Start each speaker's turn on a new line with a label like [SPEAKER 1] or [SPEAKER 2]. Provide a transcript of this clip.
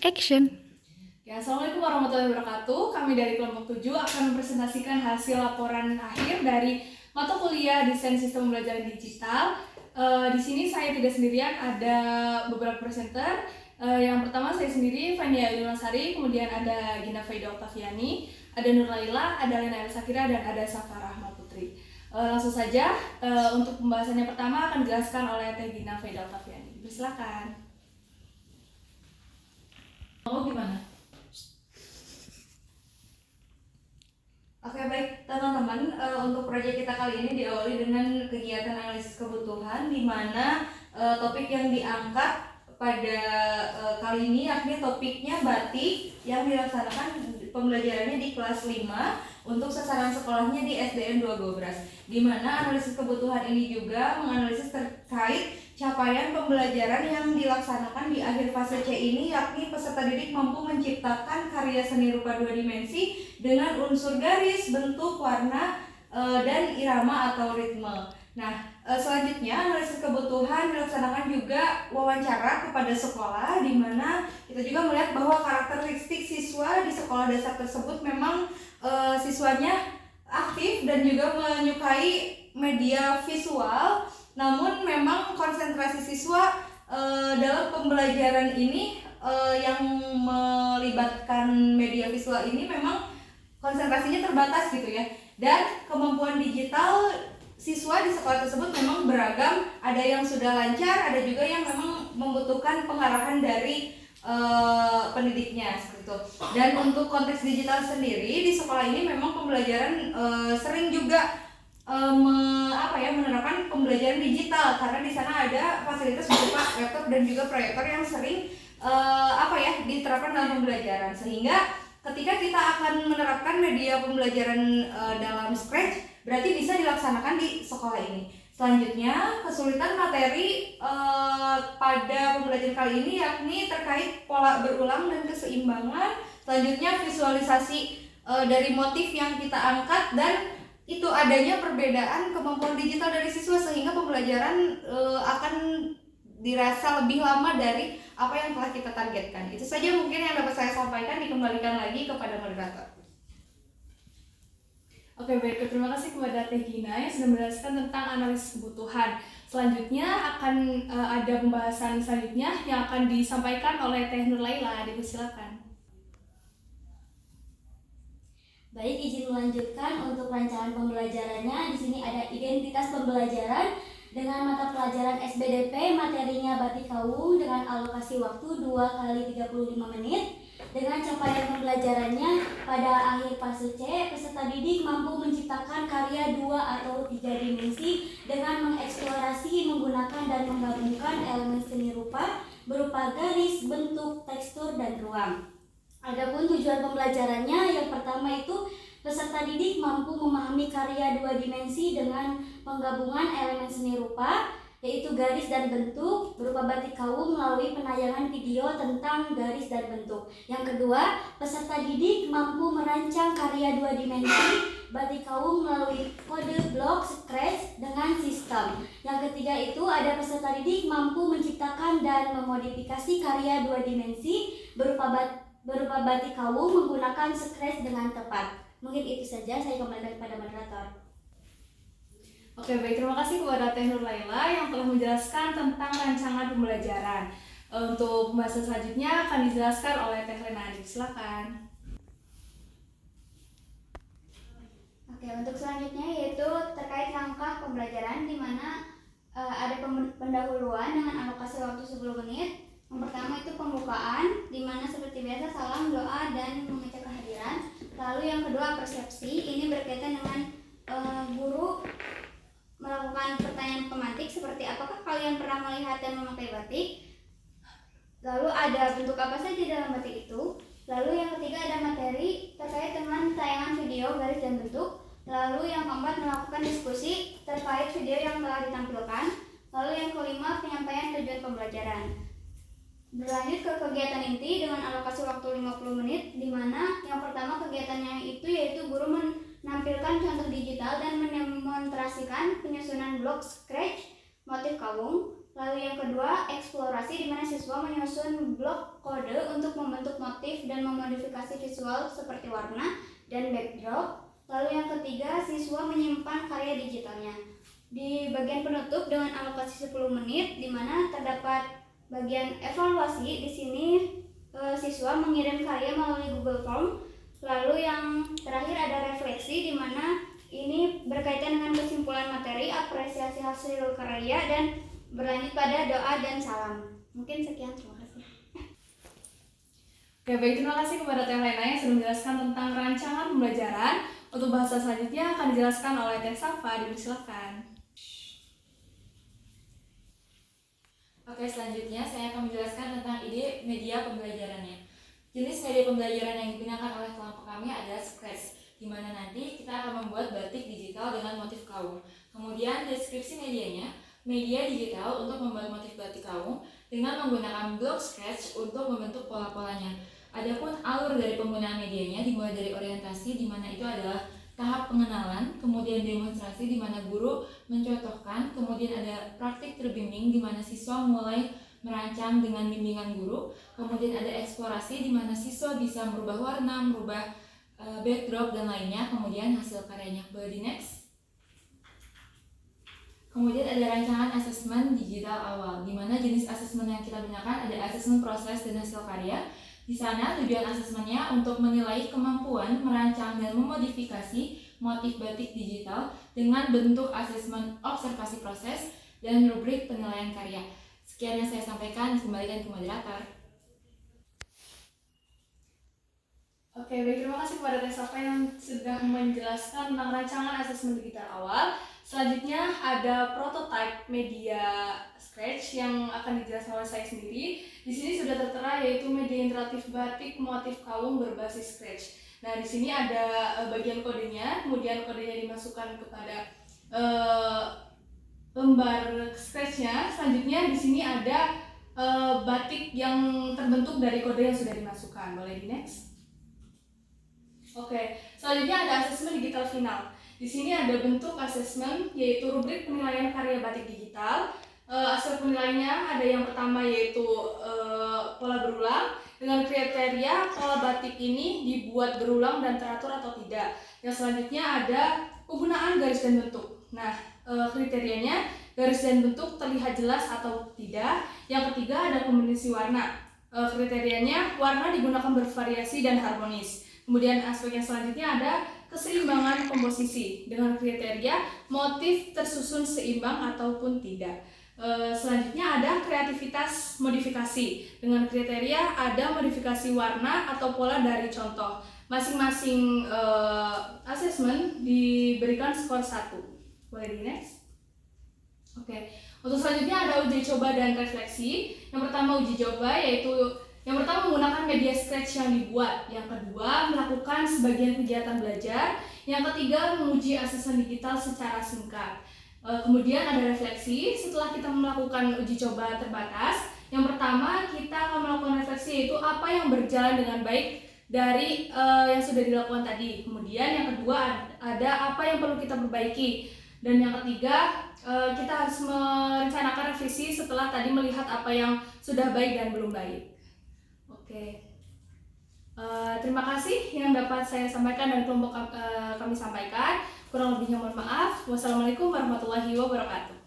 [SPEAKER 1] Action.
[SPEAKER 2] Ya, Assalamualaikum warahmatullahi wabarakatuh. Kami dari kelompok 7 akan mempresentasikan hasil laporan akhir dari mata kuliah Desain Sistem Pembelajaran Digital. Di sini saya tidak sendirian, ada beberapa presenter. Yang pertama saya sendiri, Fania Yulasari, kemudian ada Gina Faida Oktaviani, ada Nur Laila, ada Lena Elsakira, dan ada Safa Rahma Putri. Langsung saja, untuk pembahasannya pertama akan dijelaskan oleh Teh Gina Faida Oktaviani. Silakan. Mau gimana?
[SPEAKER 3] Oke, baik teman-teman, untuk proyek kita kali ini diawali dengan kegiatan analisis kebutuhan, di mana topik yang diangkat pada kali ini yakni topiknya batik yang dilaksanakan pembelajarannya di kelas 5 untuk sasaran sekolahnya di SDN 2 Gobras, di mana analisis kebutuhan ini juga menganalisis terkait capaian pembelajaran yang dilaksanakan di akhir fase C ini, yakni peserta didik mampu menciptakan karya seni rupa 2 dimensi dengan unsur garis, bentuk, warna, dan irama atau ritme. Nah, selanjutnya analisis kebutuhan dilaksanakan juga wawancara kepada sekolah, di mana kita juga melihat bahwa karakteristik siswa di sekolah dasar tersebut memang siswanya aktif dan juga menyukai media visual. Namun memang konsentrasi siswa dalam pembelajaran ini yang melibatkan media visual ini memang konsentrasinya terbatas gitu ya. Dan kemampuan digital siswa di sekolah tersebut memang beragam, ada yang sudah lancar, ada juga yang memang membutuhkan pengarahan dari pendidiknya seperti itu. Dan untuk konteks digital sendiri di sekolah ini memang pembelajaran sering juga menerapkan pembelajaran digital, karena di sana ada fasilitas berupa laptop dan juga proyektor yang sering diterapkan dalam pembelajaran, sehingga ketika kita akan menerapkan media pembelajaran dalam Scratch berarti bisa dilaksanakan di sekolah ini. Selanjutnya, kesulitan materi pada pembelajaran kali ini yakni terkait pola berulang dan keseimbangan. Selanjutnya, visualisasi dari motif yang kita angkat, dan itu adanya perbedaan kemampuan digital dari siswa sehingga pembelajaran akan dirasa lebih lama dari apa yang telah kita targetkan. Itu saja mungkin yang dapat saya sampaikan, dikembalikan lagi kepada moderator.
[SPEAKER 2] Oke, baik. Terima kasih kepada Teh Gina yang sudah menjelaskan tentang analisis kebutuhan. Selanjutnya akan ada pembahasan selanjutnya yang akan disampaikan oleh Teh Nur Laila. Dipersilakan.
[SPEAKER 4] Baik, izin melanjutkan untuk rancangan pembelajarannya. Di sini ada identitas pembelajaran dengan mata pelajaran SBDP, materinya batik kawung dengan alokasi waktu 2 kali 35 menit. Dengan capaian pembelajarannya pada akhir fase C, peserta didik mampu menciptakan karya 2 atau 3 dimensi dengan mengeksplorasi, menggunakan dan menggabungkan elemen seni rupa berupa garis, bentuk, tekstur, dan ruang. Adapun tujuan pembelajarannya, yang pertama itu peserta didik mampu memahami karya 2 dimensi dengan penggabungan elemen seni rupa, yaitu garis dan bentuk berupa batik kawung melalui penayangan video tentang garis dan bentuk. Yang kedua, peserta didik mampu merancang karya 2 dimensi batik kawung melalui kode blok Scratch dengan sistem. Yang ketiga itu ada peserta didik mampu menciptakan dan memodifikasi karya 2 dimensi berupa batik kawung menggunakan Scratch dengan tepat. Mungkin itu saja, saya kembalikan kepada moderator.
[SPEAKER 2] Oke, baik. Terima kasih kepada Teh Nur Laila yang telah menjelaskan tentang rancangan pembelajaran. Untuk pembahasan selanjutnya akan dijelaskan oleh Teh Lena. Silakan.
[SPEAKER 5] Oke, untuk selanjutnya yaitu terkait langkah pembelajaran, di mana ada pendahuluan dengan alokasi waktu 10 menit. Yang pertama itu pembukaan, di mana seperti biasa salam, doa, dan mengecek kehadiran. Lalu yang kedua persepsi, ini berkaitan dengan guru melakukan pertanyaan pemantik seperti apakah kalian pernah melihat dan memakai batik. Lalu ada bentuk apa saja dalam batik itu. Lalu yang ketiga ada materi terkait dengan tayangan video, garis, dan bentuk. Lalu yang keempat melakukan diskusi terkait video yang telah ditampilkan. Lalu yang kelima penyampaian tujuan pembelajaran. Berlanjut ke kegiatan inti dengan alokasi waktu 50 menit, di mana yang pertama kegiatannya itu yaitu guru menampilkan contoh digital dan mendemonstrasikan penyusunan blok Scratch motif kawung. Lalu yang kedua eksplorasi, di mana siswa menyusun blok kode untuk membentuk dan memodifikasi visual seperti warna dan backdrop. Lalu yang ketiga, siswa menyimpan karya digitalnya. Di bagian penutup dengan alokasi 10 menit di mana terdapat bagian evaluasi. Di sini siswa mengirim karya melalui Google Form. Lalu yang terakhir ada refleksi di mana ini berkaitan dengan kesimpulan materi, apresiasi hasil karya, dan berlanjut pada doa dan salam. Mungkin sekian, terima kasih.
[SPEAKER 2] Oke, baik, terima kasih kepada Teh Lena yang sudah menjelaskan tentang rancangan pembelajaran. Untuk bahasa selanjutnya akan dijelaskan oleh Teh Safa, dipersilakan.
[SPEAKER 1] Oke, selanjutnya saya akan menjelaskan tentang ide media pembelajarannya. Jenis media pembelajaran yang digunakan oleh kelompok kami adalah Scratch, di mana nanti kita akan membuat batik digital dengan motif kaung. Kemudian deskripsi medianya, media digital untuk membuat motif batik kaung dengan menggunakan blok Scratch untuk membentuk pola-polanya. Adapun alur dari penggunaan medianya dimulai dari orientasi, di mana itu adalah tahap pengenalan, kemudian demonstrasi di mana guru mencontohkan, kemudian ada praktik terbimbing di mana siswa mulai merancang dengan bimbingan guru, kemudian ada eksplorasi di mana siswa bisa merubah warna, merubah backdrop dan lainnya, kemudian hasil karyanya. Boleh di next. Kemudian ada rancangan asesmen digital awal, di mana jenis asesmen yang kita gunakan ada asesmen proses dan hasil karya. Di sana tujuan asesmennya untuk menilai kemampuan merancang dan memodifikasi motif batik digital dengan bentuk asesmen observasi proses dan rubrik penilaian karya. Sekian yang saya sampaikan, dikembalikan ke moderator.
[SPEAKER 2] Oke, baik, terima kasih kepada Teh Safa yang sudah menjelaskan tentang rancangan asesmen digital awal. Selanjutnya ada prototype media Scratch yang akan dijelaskan oleh saya sendiri. Di sini sudah tertera yaitu media interaktif batik motif kaung berbasis Scratch. Nah, di sini ada bagian kodenya, kemudian kodenya dimasukkan kepada lembar Scratch-nya. Selanjutnya di sini ada batik yang terbentuk dari kode yang sudah dimasukkan. Boleh di next. Oke, selanjutnya ada asesmen digital final. Di sini ada bentuk asesmen yaitu rubrik penilaian karya batik digital. Hasil penilaiannya ada yang pertama yaitu pola berulang dengan kriteria pola batik ini dibuat berulang dan teratur atau tidak. Yang selanjutnya ada penggunaan garis dan bentuk. Nah, kriterianya garis dan bentuk terlihat jelas atau tidak. Yang ketiga ada kombinasi warna. Kriterianya warna digunakan bervariasi dan harmonis. Kemudian aspek yang selanjutnya ada keseimbangan komposisi dengan kriteria motif tersusun seimbang ataupun tidak. Selanjutnya ada kreativitas modifikasi dengan kriteria ada modifikasi warna atau pola dari contoh. Masing-masing asesmen diberikan skor 1. Boleh di next? Oke. Untuk selanjutnya ada uji coba dan refleksi. Yang pertama uji coba yaitu yang pertama menggunakan media Scratch yang dibuat. Yang kedua melakukan sebagian kegiatan belajar. Yang ketiga menguji asesmen digital secara singkat. Kemudian ada refleksi. Setelah kita melakukan uji coba terbatas, yang pertama kita akan melakukan refleksi yaitu apa yang berjalan dengan baik dari yang sudah dilakukan tadi. Kemudian yang kedua ada apa yang perlu kita perbaiki. Dan yang ketiga kita harus merencanakan revisi setelah tadi melihat apa yang sudah baik dan belum baik. Oke. Terima kasih yang dapat saya sampaikan dan kelompok kami sampaikan. Kurang lebihnya mohon maaf. Wassalamualaikum warahmatullahi wabarakatuh.